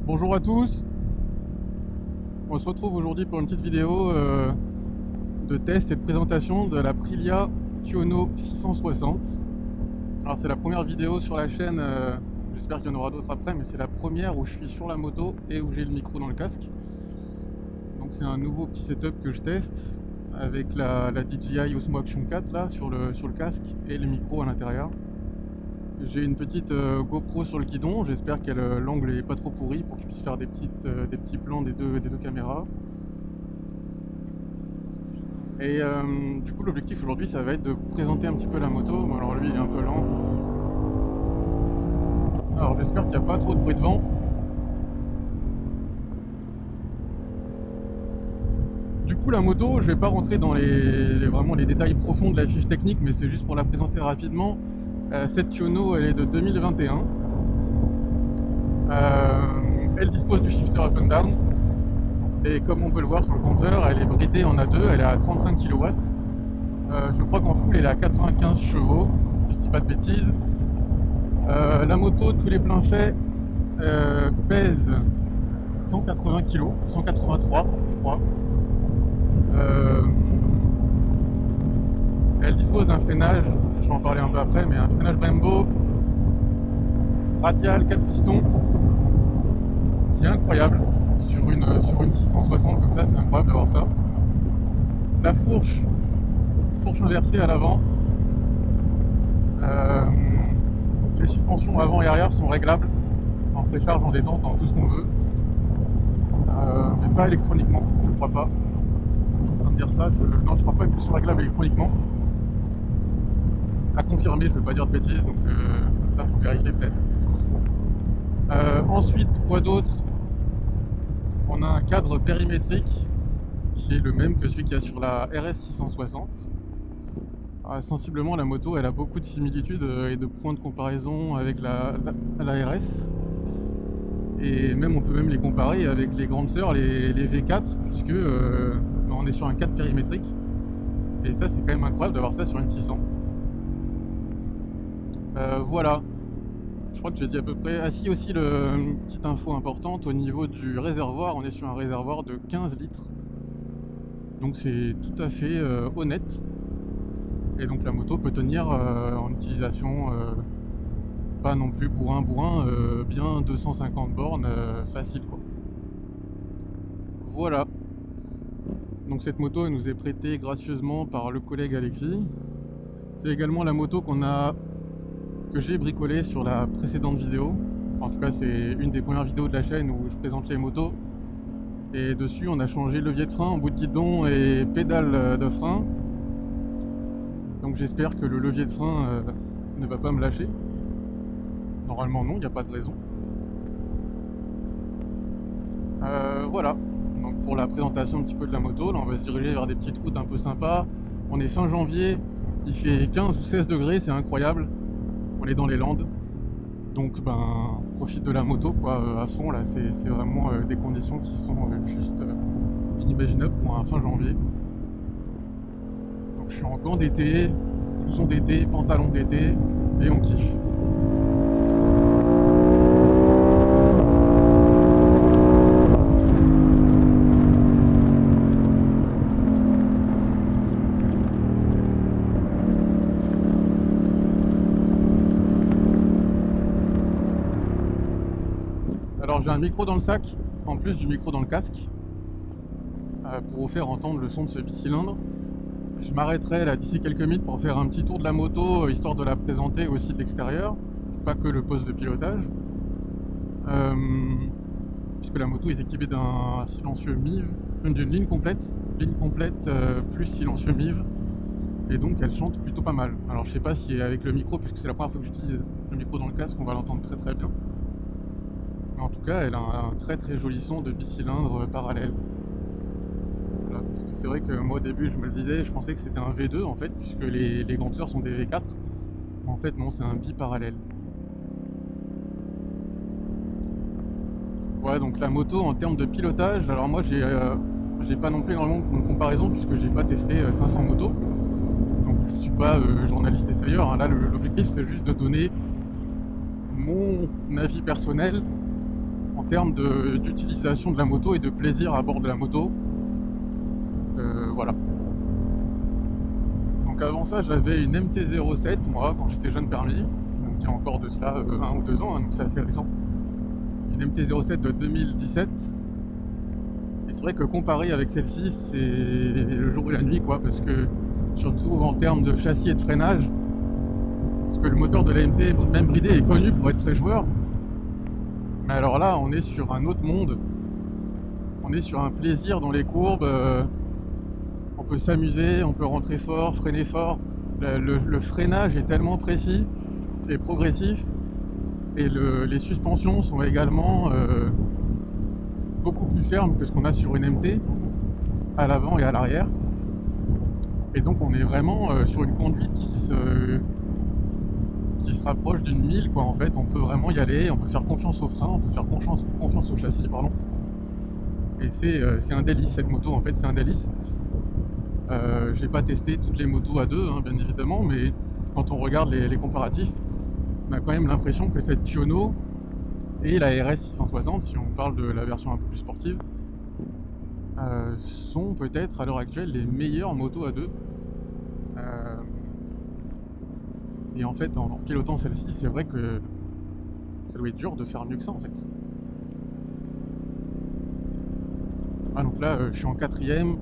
Bonjour à tous, on se retrouve aujourd'hui pour une petite vidéo de test et de présentation de la Aprilia Tiono 660. Alors c'est la première vidéo sur la chaîne, j'espère qu'il y en aura d'autres après, mais c'est la première où je suis sur la moto et où j'ai le micro dans le casque. Donc c'est un nouveau petit setup que je teste avec la DJI Osmo Action 4 là sur le casque et les micros à l'intérieur. J'ai une petite GoPro sur le guidon, j'espère que l'angle est pas trop pourri pour que je puisse faire des petits plans des deux caméras. Et du coup l'objectif aujourd'hui ça va être de vous présenter un petit peu la moto. Bon, alors lui il est un peu lent. Alors j'espère qu'il n'y a pas trop de bruit de vent. Du coup la moto, je vais pas rentrer dans vraiment les détails profonds de la fiche technique, mais c'est juste pour la présenter rapidement. Cette Tiono elle est de 2021. Elle dispose du shifter up and down. Et comme on peut le voir sur le compteur, elle est bridée en A2, elle est à 35 kW. Je crois qu'en full elle est à 95 chevaux, si je dis pas de bêtises. La moto, tous les pleins faits, pèse 180 kg, 183 je crois. Elle dispose d'un freinage, je vais en parler un peu après, mais un freinage Brembo radial 4 pistons qui est incroyable sur une 660 comme ça, c'est incroyable d'avoir ça. La fourche inversée à l'avant. Les suspensions avant et arrière sont réglables en précharge, en détente, en tout ce qu'on veut, mais pas électroniquement, je crois pas. Je suis en train de dire ça, non je crois pas qu'elles sont réglables électroniquement. À confirmer, je ne veux pas dire de bêtises, donc ça faut vérifier peut-être. Ensuite, quoi d'autre? On a un cadre périmétrique qui est le même que celui qu'il y a sur la RS 660. Sensiblement, la moto elle a beaucoup de similitudes et de points de comparaison avec la RS. Et même on peut même les comparer avec les grandes sœurs, les V4, puisque on est sur un cadre périmétrique. Et ça c'est quand même incroyable d'avoir ça sur une 600. Voilà. Je crois que j'ai dit à peu près. Ah si, aussi une petite info importante au niveau du réservoir, on est sur un réservoir de 15 litres. Donc c'est tout à fait honnête. Et donc la moto peut tenir en utilisation pas non plus bourrin, bien 250 bornes facile quoi. Voilà. Donc cette moto elle nous est prêtée gracieusement par le collègue Alexis. C'est également la moto que j'ai bricolée sur la précédente vidéo. En tout cas c'est une des premières vidéos de la chaîne où je présente les motos. Et dessus on a changé levier de frein en bout de guidon et pédale de frein. Donc j'espère que le levier de frein ne va pas me lâcher. Normalement non, il n'y a pas de raison. Voilà, donc pour la présentation un petit peu de la moto, là on va se diriger vers des petites routes un peu sympas. On est fin janvier, il fait 15 ou 16 degrés, c'est incroyable. On est dans les Landes. Donc ben profite de la moto quoi, à fond là, c'est vraiment des conditions qui sont juste inimaginables pour un fin janvier. Donc je suis en gants d'été, blouson d'été, pantalon d'été et on kiffe. Alors j'ai un micro dans le sac, en plus du micro dans le casque, pour vous faire entendre le son de ce bicylindre. Je m'arrêterai là d'ici quelques minutes pour faire un petit tour de la moto, histoire de la présenter aussi de l'extérieur, pas que le poste de pilotage. Puisque la moto est équipée d'un silencieux MIV, d'une ligne complète plus silencieux MIV, et donc elle chante plutôt pas mal. Alors je sais pas si avec le micro, puisque c'est la première fois que j'utilise le micro dans le casque, on va l'entendre très très bien. Mais en tout cas, elle a un très très joli son de bicylindre parallèle. Voilà, parce que c'est vrai que moi au début je me le disais, je pensais que c'était un V2 en fait, puisque les grandes sœurs sont des V4. En fait non, c'est un biparallèle. Ouais, donc la moto en termes de pilotage, alors moi j'ai pas non plus énormément de comparaison puisque j'ai pas testé 500 motos. Donc je suis pas journaliste essayeur, hein. Là l'objectif c'est juste de donner mon avis personnel en termes d'utilisation de la moto et de plaisir à bord de la moto. Voilà. Donc avant ça, j'avais une MT-07 moi quand j'étais jeune permis, donc il y a encore de cela 1 ou 2 ans, hein, donc c'est assez récent. Une MT-07 de 2017. Et c'est vrai que comparé avec celle-ci, c'est le jour et la nuit quoi, parce que surtout en termes de châssis et de freinage, parce que le moteur de la MT, même bridé, est connu pour être très joueur. Mais alors là, on est sur un autre monde. On est sur un plaisir dans les courbes. On peut s'amuser, on peut rentrer fort, freiner fort. Le freinage est tellement précis et progressif. Et les suspensions sont également beaucoup plus fermes que ce qu'on a sur une MT, à l'avant et à l'arrière. Et donc on est vraiment sur une conduite qui se rapproche d'une 1000 quoi. En fait, on peut vraiment y aller, on peut faire confiance au frein, on peut faire confiance au châssis, pardon. Et c'est un délice cette moto, en fait, c'est un délice. J'ai pas testé toutes les motos à deux, hein, bien évidemment, mais quand on regarde les comparatifs, on a quand même l'impression que cette Tiono et la RS 660, si on parle de la version un peu plus sportive, sont peut-être à l'heure actuelle les meilleures motos à deux. Et en fait, en pilotant celle-ci, c'est vrai que ça doit être dur de faire mieux que ça en fait. Ah, donc là, je suis en 4ème.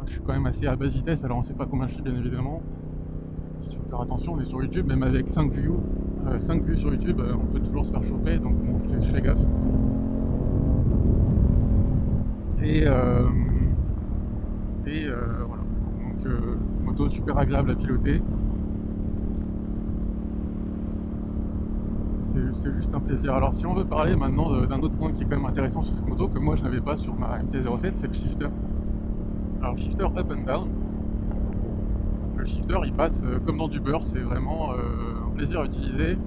Je suis quand même assez à basse vitesse, alors on sait pas combien je suis bien évidemment. Il faut faire attention, on est sur YouTube, même avec 5 vues sur YouTube, on peut toujours se faire choper, donc bon, je fais gaffe. Et voilà. Donc moto super agréable à piloter. C'est juste un plaisir. Alors si on veut parler maintenant d'un autre point qui est quand même intéressant sur cette moto, que moi je n'avais pas sur ma MT-07, c'est le shifter. Alors le shifter up and down, le shifter il passe comme dans du beurre, c'est vraiment un plaisir à utiliser.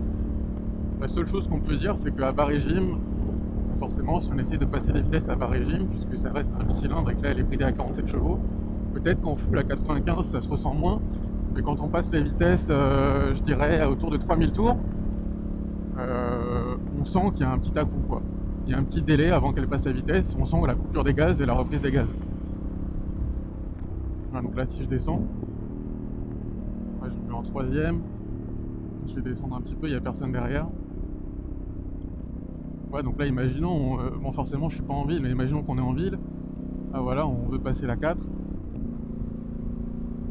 La seule chose qu'on peut dire, c'est qu'à bas régime, forcément si on essaie de passer les vitesses à bas régime, puisque ça reste un cylindre et que là elle est bridée à 47 chevaux, peut-être qu'en full à 95 ça se ressent moins, mais quand on passe les vitesses, je dirais autour de 3000 tours, on sent qu'il y a un petit à-coup quoi. Il y a un petit délai avant qu'elle passe la vitesse, on sent la coupure des gaz et la reprise des gaz. Voilà, donc là si je descends, ouais, je me mets en 3ème, je vais descendre un petit peu, il n'y a personne derrière. Ouais, donc là imaginons, bon forcément je suis pas en ville, mais imaginons qu'on est en ville, ah voilà, on veut passer la 4.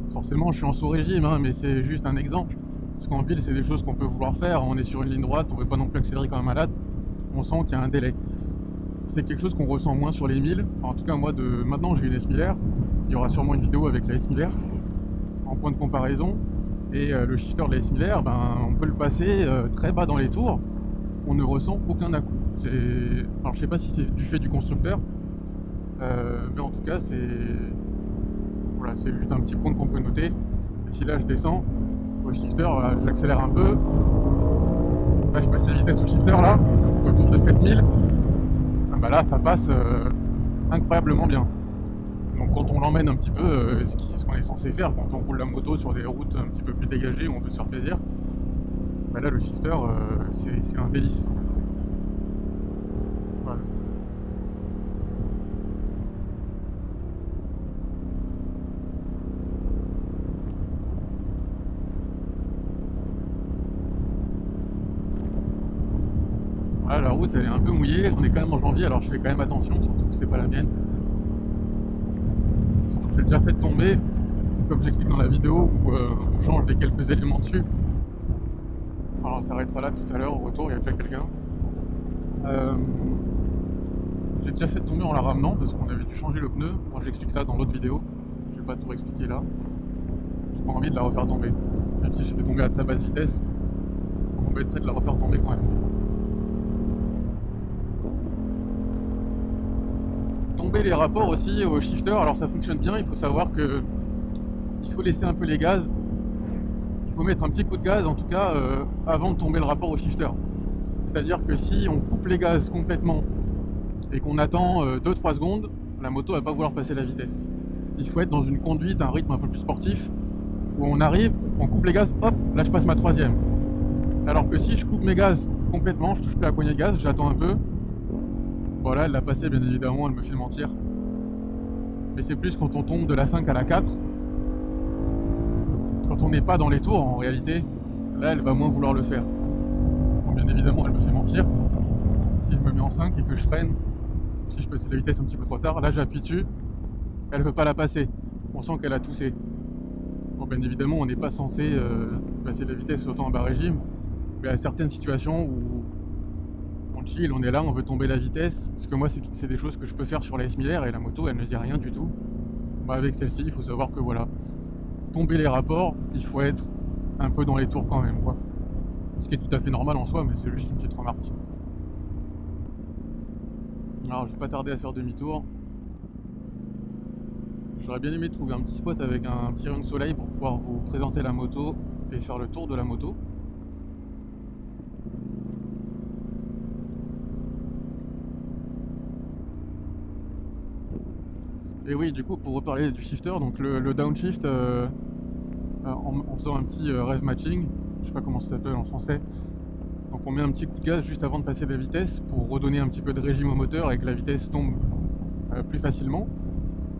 Forcément je suis en sous-régime, hein, mais c'est juste un exemple. Parce qu'en ville, c'est des choses qu'on peut vouloir faire, on est sur une ligne droite, on ne veut pas non plus accélérer comme un malade, on sent qu'il y a un délai. C'est quelque chose qu'on ressent moins sur les 1000, en tout cas moi, maintenant j'ai une S1000R, il y aura sûrement une vidéo avec la S1000R, en point de comparaison, et le shifter de la S1000R, ben, on peut le passer très bas dans les tours, on ne ressent aucun à-coup. Alors je sais pas si c'est du fait du constructeur, mais en tout cas c'est voilà, c'est juste un petit point qu'on peut noter. Et si là je descends, au shifter, j'accélère un peu. Là, je passe la vitesse au shifter, là, autour de 7000. Ah bah là, ça passe incroyablement bien. Donc quand on l'emmène un petit peu, ce qu'on est censé faire quand on roule la moto sur des routes un petit peu plus dégagées où on peut se faire plaisir, bah là, le shifter, c'est un délice. Voilà. Ah, la route elle est un peu mouillée, on est quand même en janvier, alors je fais quand même attention, surtout que c'est pas la mienne. Surtout que j'ai déjà fait tomber, comme j'explique dans la vidéo, où on change les quelques éléments dessus. Alors on s'arrêtera là tout à l'heure, au retour il y a déjà quelqu'un. J'ai déjà fait tomber en la ramenant parce qu'on avait dû changer le pneu. Moi j'explique ça dans l'autre vidéo, je vais pas tout expliquer là. J'ai pas envie de la refaire tomber. Même si j'étais tombé à très basse vitesse, ça m'embêterait de la refaire tomber quand même. Tomber les rapports aussi au shifter, alors ça fonctionne bien, il faut savoir que il faut laisser un peu les gaz, il faut mettre un petit coup de gaz en tout cas avant de tomber le rapport au shifter. C'est à dire que si on coupe les gaz complètement et qu'on attend 2-3 secondes, la moto va pas vouloir passer la vitesse. Il faut être dans une conduite, un rythme un peu plus sportif, où on arrive, on coupe les gaz, hop, là je passe ma 3ème. Alors que si je coupe mes gaz complètement, je touche plus à la poignée de gaz, j'attends un peu, Bon là, elle l'a passé, bien évidemment, elle me fait mentir. Mais c'est plus quand on tombe de la 5 à la 4. Quand on n'est pas dans les tours, en réalité, là, elle va moins vouloir le faire. Bon, bien évidemment, elle me fait mentir. Si je me mets en 5 et que je freine, si je passe la vitesse un petit peu trop tard, là, j'appuie dessus, elle veut pas la passer. On sent qu'elle a toussé. Bon, bien évidemment, on n'est pas censé passer la vitesse autant en bas régime, mais à certaines situations où on chill, on est là, on veut tomber la vitesse, parce que moi, c'est des choses que je peux faire sur la S1000R et la moto, elle ne dit rien du tout. Bah, avec celle-ci, il faut savoir que voilà, tomber les rapports, il faut être un peu dans les tours quand même, quoi. Ce qui est tout à fait normal en soi, mais c'est juste une petite remarque. Alors, je vais pas tarder à faire demi-tour. J'aurais bien aimé trouver un petit spot avec un petit rayon de soleil pour pouvoir vous présenter la moto et faire le tour de la moto. Et oui, du coup, pour reparler du shifter, donc le downshift, en faisant un petit rev matching, je sais pas comment ça s'appelle en français, donc on met un petit coup de gaz juste avant de passer la vitesse pour redonner un petit peu de régime au moteur et que la vitesse tombe plus facilement.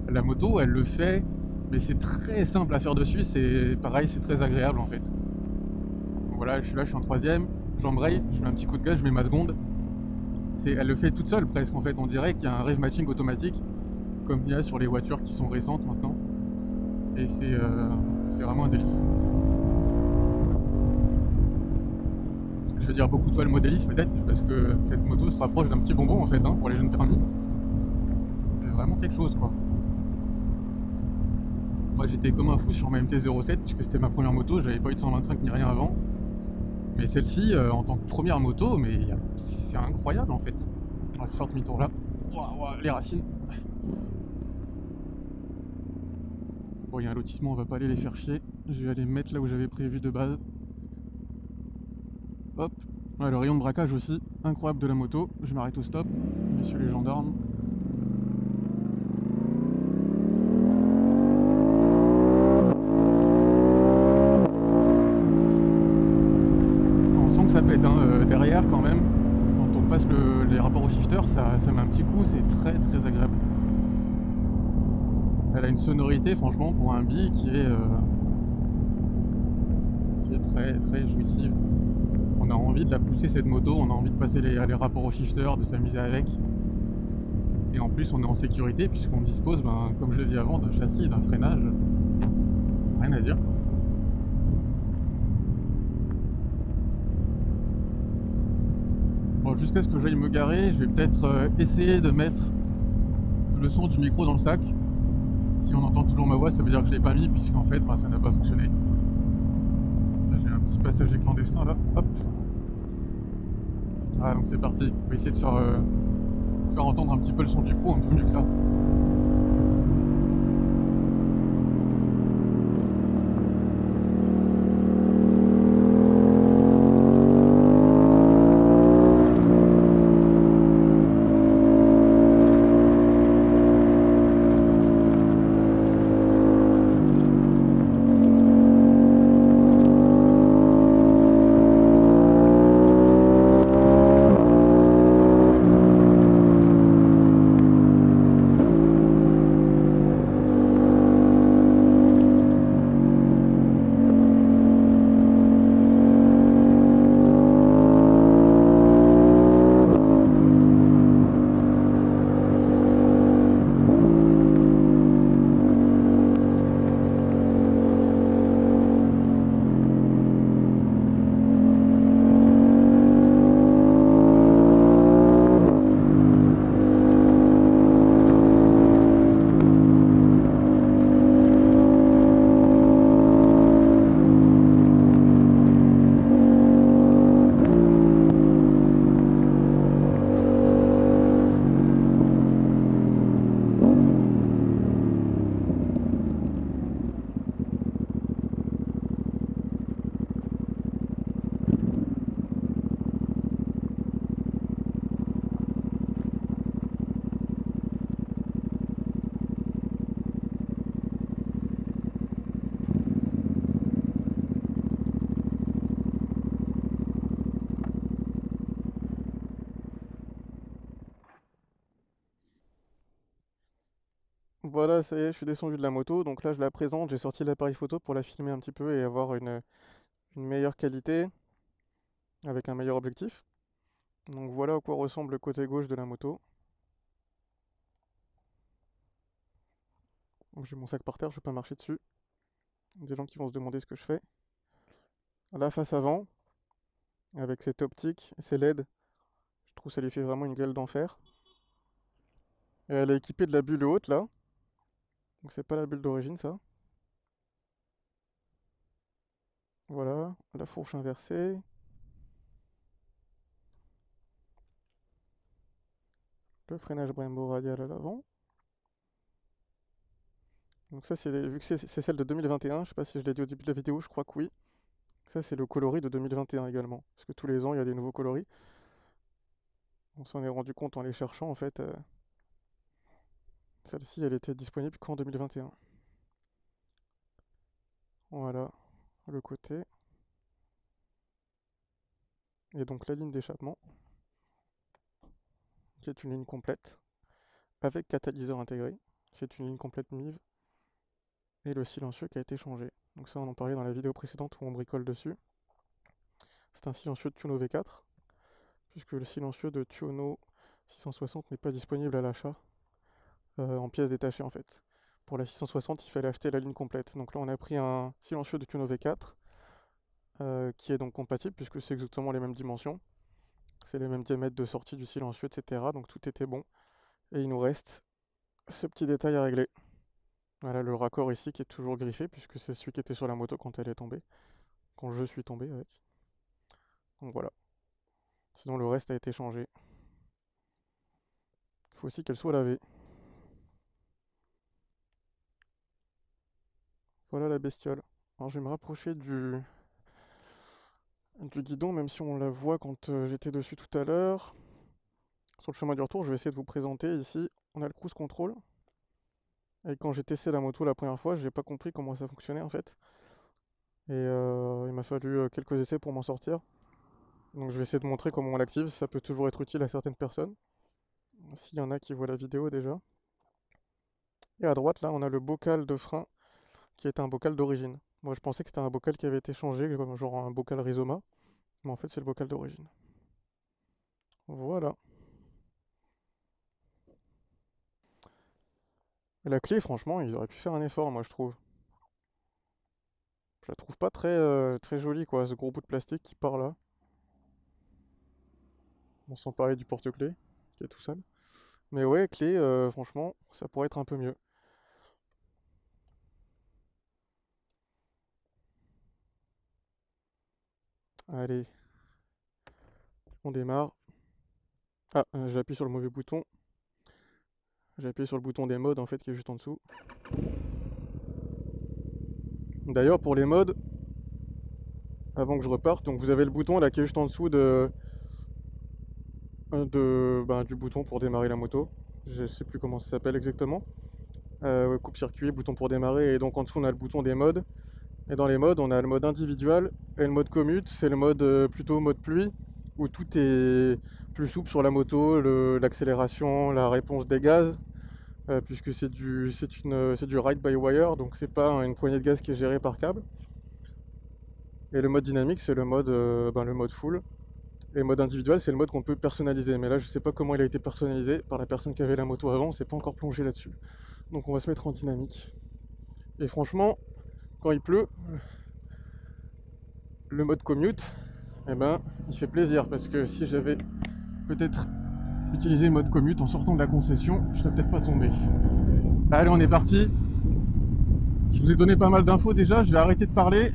La moto, elle le fait, mais c'est très simple à faire dessus, c'est pareil, c'est très agréable en fait. Donc voilà, je suis en troisième, j'embraye, je mets un petit coup de gaz, je mets ma seconde. Elle le fait toute seule presque en fait, on dirait qu'il y a un rev matching automatique, comme il y a sur les voitures qui sont récentes maintenant. Et c'est vraiment un délice. Je vais dire beaucoup de fois le mot délice peut-être, parce que cette moto se rapproche d'un petit bonbon en fait, hein, pour les jeunes permis. C'est vraiment quelque chose quoi. Moi j'étais comme un fou sur ma MT-07 puisque c'était ma première moto, j'avais pas eu de 125 ni rien avant. Mais celle-ci, en tant que première moto, mais c'est incroyable en fait. On va faire demi-tour là. Les racines. Bon, il y a un lotissement, on va pas aller les faire chier. Je vais aller me mettre là où j'avais prévu de base. Hop. Ouais, le rayon de braquage aussi, incroyable de la moto. Je m'arrête au stop, messieurs les gendarmes. On sent que ça pète hein, derrière quand même. Quand on passe les rapports au shifter, ça met un petit coup, c'est très très agréable. Elle a une sonorité franchement pour un bi qui est très très jouissive. On a envie de la pousser cette moto, on a envie de passer les rapports au shifter, de s'amuser avec. Et en plus on est en sécurité puisqu'on dispose, comme je l'ai dit avant, d'un châssis, d'un freinage. Rien à dire. Bon, jusqu'à ce que j'aille me garer, je vais peut-être essayer de mettre le son du micro dans le sac. Si on entend toujours ma voix, ça veut dire que je l'ai pas mis puisqu'en fait ça n'a pas fonctionné. Là j'ai un petit passager clandestin là, hop. Ah donc c'est parti, on va essayer de faire entendre un petit peu le son du pro, un peu mieux que ça. Voilà, ça y est, je suis descendu de la moto, donc là je la présente, j'ai sorti l'appareil photo pour la filmer un petit peu et avoir une meilleure qualité avec un meilleur objectif. Donc voilà à quoi ressemble le côté gauche de la moto. Donc, j'ai mon sac par terre, je vais pas marcher dessus. Des gens qui vont se demander ce que je fais. La face avant, avec cette optique, ces LED, je trouve que ça lui fait vraiment une gueule d'enfer. Et elle est équipée de la bulle haute là, donc c'est pas la bulle d'origine ça. Voilà, la fourche inversée. Le freinage Brembo radial à l'avant. Donc ça, vu que c'est celle de 2021, je sais pas si je l'ai dit au début de la vidéo, je crois que oui. Ça, c'est le coloris de 2021 également. Parce que tous les ans, il y a des nouveaux coloris. On s'en est rendu compte en les cherchant, en fait. Celle-ci, elle était disponible qu'en 2021. Voilà, le côté. Et donc la ligne d'échappement, qui est une ligne complète, avec catalyseur intégré. C'est une ligne complète MIV. Et le silencieux qui a été changé. Donc ça, on en parlait dans la vidéo précédente où on bricole dessus. C'est un silencieux de Tuono V4, puisque le silencieux de Tuono 660 n'est pas disponible à l'achat en pièces détachées en fait. Pour la 660, il fallait acheter la ligne complète. Donc là, on a pris un silencieux de Tuono V4 qui est donc compatible puisque c'est exactement les mêmes dimensions. C'est les mêmes diamètres de sortie du silencieux, etc. Donc tout était bon. Et il nous reste ce petit détail à régler. Voilà le raccord ici qui est toujours griffé puisque c'est celui qui était sur la moto quand elle est tombée. Quand je suis tombé avec. Donc voilà. Sinon le reste a été changé. Il faut aussi qu'elle soit lavée. Voilà la bestiole. Alors je vais me rapprocher du guidon, même si on la voit quand j'étais dessus tout à l'heure. Sur le chemin du retour, je vais essayer de vous présenter ici. On a le cruise control. Et quand j'ai testé la moto la première fois, j'ai pas compris comment ça fonctionnait en fait. Et il m'a fallu quelques essais pour m'en sortir. Donc je vais essayer de montrer comment on l'active. Ça peut toujours être utile à certaines personnes. S'il y en a qui voient la vidéo déjà. Et à droite, là, on a le bocal de frein qui est un bocal d'origine. Moi, je pensais que c'était un bocal qui avait été changé, comme genre un bocal Rizoma. Mais en fait, c'est le bocal d'origine. Voilà. Et la clé, franchement, ils auraient pu faire un effort, moi, je trouve. Je la trouve pas très jolie, quoi, ce gros bout de plastique qui part là. On s'en parlait du porte-clés, qui est tout sale. Mais ouais, clé, franchement, ça pourrait être un peu mieux. Allez, on démarre. Ah, j'ai appuyé sur le mauvais bouton. J'ai appuyé sur le bouton des modes, en fait, qui est juste en dessous. D'ailleurs, pour les modes, avant que je reparte, donc vous avez le bouton là qui est juste en dessous du bouton pour démarrer la moto. Je sais plus comment ça s'appelle exactement. Coupe-circuit, bouton pour démarrer, et donc en dessous on a le bouton des modes. Et dans les modes, on a le mode individuel et le mode commute, c'est le mode plutôt mode pluie, où tout est plus souple sur la moto, l'accélération, la réponse des gaz, puisque c'est du ride-by-wire, donc c'est pas une poignée de gaz qui est gérée par câble. Et le mode dynamique, c'est le mode full. Et le mode individuel, c'est le mode qu'on peut personnaliser. Mais là, je sais pas comment il a été personnalisé par la personne qui avait la moto avant, on s'est pas encore plongé là-dessus. Donc on va se mettre en dynamique. Et franchement, quand il pleut, le mode commute, eh ben, il fait plaisir parce que si j'avais peut-être utilisé le mode commute en sortant de la concession, je serais peut-être pas tombé. Allez, on est parti. Je vous ai donné pas mal d'infos déjà, je vais arrêter de parler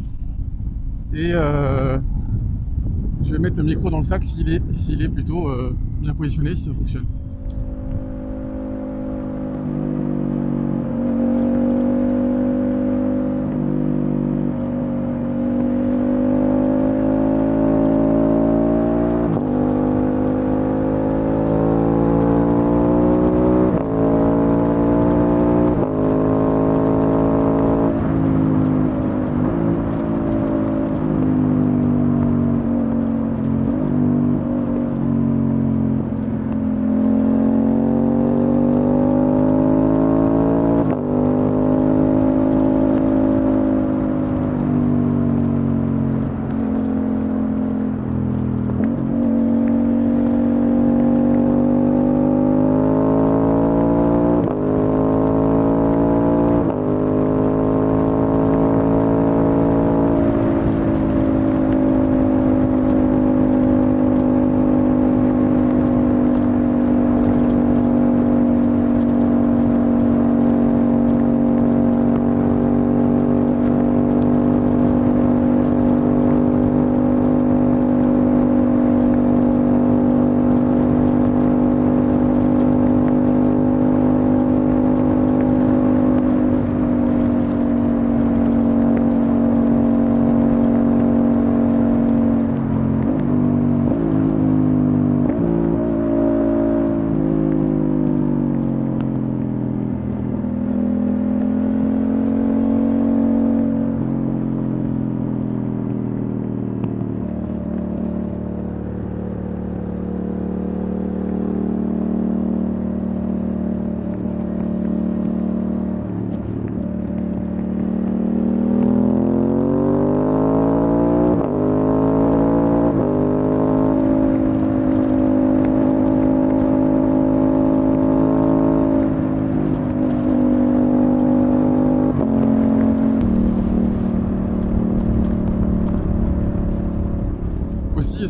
et je vais mettre le micro dans le sac s'il est plutôt bien positionné, si ça fonctionne.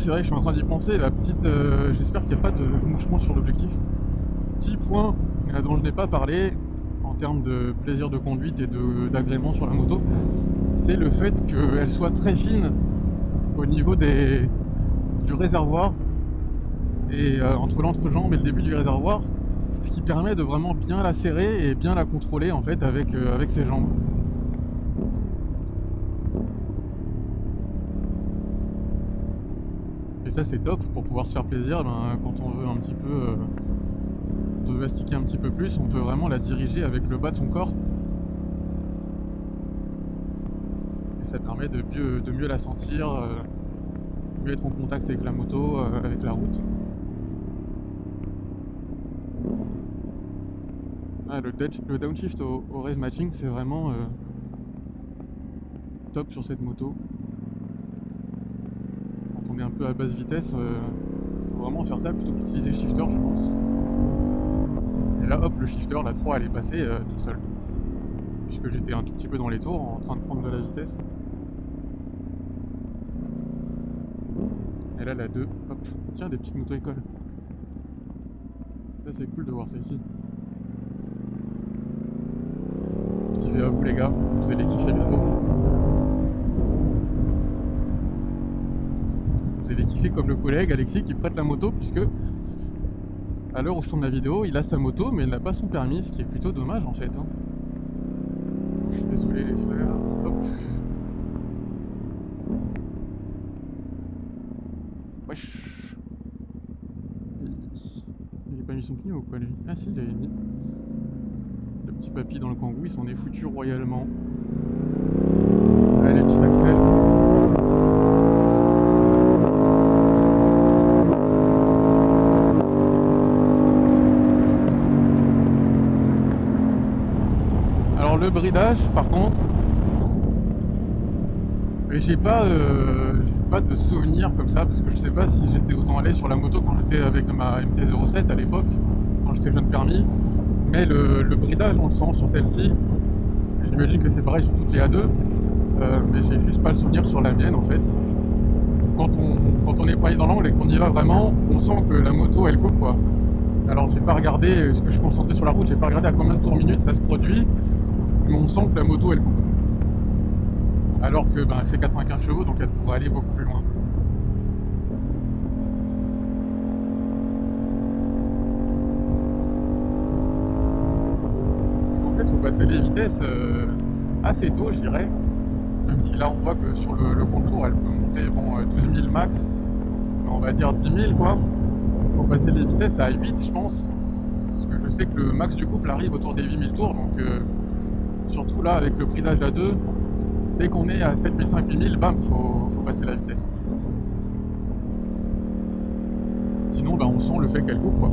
c'est vrai que je suis en train d'y penser, la petite... j'espère qu'il n'y a pas de mouchement sur l'objectif. Petit point dont je n'ai pas parlé, en termes de plaisir de conduite et d'agrément sur la moto, c'est le fait qu'elle soit très fine au niveau du réservoir, et entre l'entrejambe et le début du réservoir, ce qui permet de vraiment bien la serrer et bien la contrôler en fait avec ses jambes. Et ça c'est top pour pouvoir se faire plaisir, quand on veut un petit peu de astiquer un petit peu plus, on peut vraiment la diriger avec le bas de son corps. Et ça permet de mieux la sentir, mieux être en contact avec la moto, avec la route. Ah, le downshift au race matching, c'est vraiment top sur cette moto. Quand on est un peu à basse vitesse, faut vraiment faire ça plutôt qu'utiliser le shifter, je pense. Et là, hop, le shifter, la 3, elle est passée toute seule. Puisque j'étais un tout petit peu dans les tours, en train de prendre de la vitesse. Et là, la 2, hop, tiens, des petites moto-écoles. Ça, c'est cool de voir ça ici. Petit V à vous, les gars, vous allez kiffer bientôt. Vous allez kiffer comme le collègue Alexis qui prête la moto, puisque à l'heure où je tourne la vidéo, il a sa moto, mais il n'a pas son permis, ce qui est plutôt dommage en fait. Je suis désolé les frères. Hop. Wesh. Il a pas mis son pneu ou quoi lui? Ah si, il avait mis. Le petit papy dans le kangou, il s'en est foutu royalement. Allez, petit Axel. Alors le bridage, par contre, j'ai pas de souvenirs comme ça, parce que je sais pas si j'étais autant allé sur la moto quand j'étais avec ma MT-07 à l'époque, quand j'étais jeune permis. Mais le bridage, on le sent sur celle-ci. J'imagine que c'est pareil sur toutes les A2, mais j'ai juste pas le souvenir sur la mienne en fait. Quand on est poigné dans l'angle et qu'on y va vraiment, on sent que la moto elle coupe quoi. Alors j'ai pas regardé, ce que je suis concentré sur la route, j'ai pas regardé à combien de tours minute ça se produit, mais on sent que la moto elle coupe. Alors que elle fait 95 chevaux, donc elle pourrait aller beaucoup plus loin. En fait, il faut passer les vitesses assez tôt, je dirais. Même si là, on voit que sur le contour, elle peut monter 12 000 max. Mais on va dire 10 000, quoi. Il faut passer les vitesses à 8, je pense. Parce que je sais que le max du couple arrive autour des 8000 tours. Donc, surtout là, avec le bridage à 2, dès qu'on est à 7005, 8000, bam, faut passer la vitesse. Sinon, on sent le fait qu'elle coupe, quoi.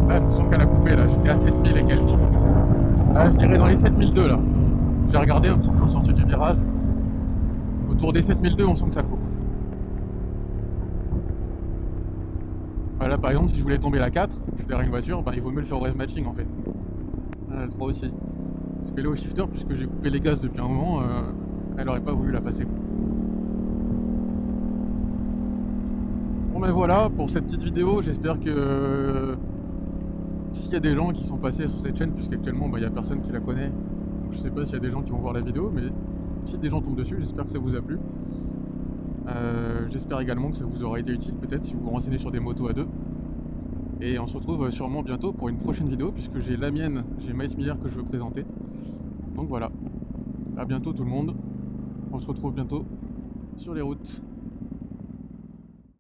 Là, je sens qu'elle a coupé, là, j'étais à 7000 et quelques. Là, je dirais dans les 7002, là. J'ai regardé un petit peu en sortie du virage. Autour des 7002, on sent que ça coupe. Voilà, par exemple, si je voulais tomber la 4, je derrière une voiture, il vaut mieux le faire au race matching en fait. Le 3 aussi. Parce que là, au shifter, puisque j'ai coupé les gaz depuis un moment, elle aurait pas voulu la passer. Bon ben voilà pour cette petite vidéo, j'espère que s'il y a des gens qui sont passés sur cette chaîne, puisqu'actuellement il n'y a personne qui la connaît, donc je sais pas s'il y a des gens qui vont voir la vidéo, mais si des gens tombent dessus, j'espère que ça vous a plu. J'espère également que ça vous aura été utile peut-être si vous vous renseignez sur des motos à 2. Et on se retrouve sûrement bientôt pour une prochaine vidéo, puisque j'ai la mienne, j'ai Miles Miller que je veux présenter. Donc voilà, à bientôt tout le monde, on se retrouve bientôt sur les routes.